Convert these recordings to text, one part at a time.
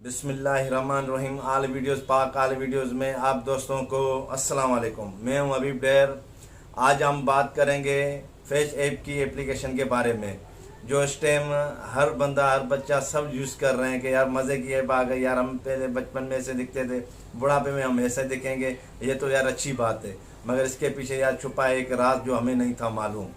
बिस्मिल्लाहिर्रहमानिर्रहीम। आल वीडियोज़ पाक आल वीडियोज़ में आप दोस्तों को अस्सलाम वालेकुम। मैं हूं हबीब डेर। आज हम बात करेंगे फैश ऐप की एप्लीकेशन के बारे में, जो इस टाइम हर बंदा हर बच्चा सब यूज़ कर रहे हैं कि यार मज़े की ऐप आ गई। यार हम पहले बचपन में ऐसे दिखते थे, बुढ़ापे में हम ऐसे दिखेंगे, ये तो यार अच्छी बात है। मगर इसके पीछे यार छुपा है एक राज जो हमें नहीं था मालूम।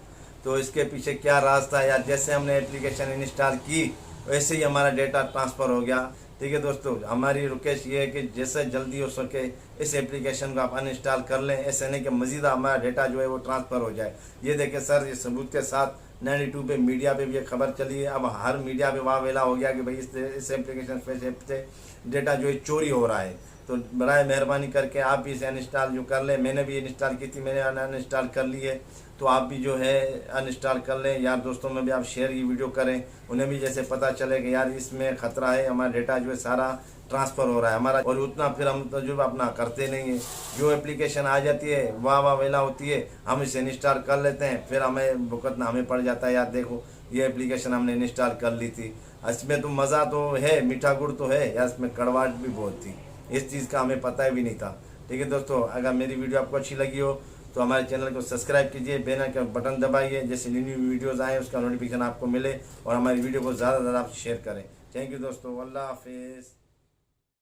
तो इसके पीछे क्या राज था यार? जैसे हमने एप्लीकेशन इंस्टॉल की वैसे ही हमारा डेटा ट्रांसफ़र हो गया। ठीक है दोस्तों, हमारी रिक्वेस्ट ये है कि जैसे जल्दी हो सके इस एप्लीकेशन को आप अनइंस्टॉल कर लें। ऐसे नहीं कि मज़ीद हमारा डेटा जो है वो ट्रांसफ़र हो जाए। ये देखें सर, ये सबूत के साथ 92 पे मीडिया पे भी ये खबर चली है। अब हर मीडिया पे वाह वेला हो गया कि भाई इस एप्लीकेशन से डेटा जो है चोरी हो रहा है। तो बराए मेहरबानी करके आप भी इसे अनइंस्टॉल जो कर लें। मैंने भी इंस्टॉल की थी, मैंने अनइंस्टॉल कर ली है। तो आप भी जो है अनइंस्टॉल कर लें। यार दोस्तों में भी आप शेयर की वीडियो करें, उन्हें भी जैसे पता चले कि यार इसमें ख़तरा है, हमारा डेटा जो है सारा ट्रांसफ़र हो रहा है हमारा। और उतना फिर हम तजुर्बा अपना करते नहीं है। जो एप्लीकेशन आ जाती है वाह वाह वेला होती है, हम इसे इंस्टॉल कर लेते हैं, फिर हमें भुगतना हमें पड़ जाता है। यार देखो ये एप्लीकेशन हमने इंस्टॉल कर ली थी, इसमें तो मज़ा तो है, मीठा गुड़ तो है, या इसमें कड़वाहट भी बहुत थी। इस चीज़ का हमें पता भी नहीं था। ठीक है दोस्तों, अगर मेरी वीडियो आपको अच्छी लगी हो तो हमारे चैनल को सब्सक्राइब कीजिए, बेल का बटन दबाइए, जैसे न्यू न्यू वीडियोज़ आए उसका नोटिफिकेशन आपको मिले, और हमारी वीडियो को ज़्यादा से ज़्यादा आप शेयर करें। थैंक यू दोस्तों, अल्लाह हाफिज़।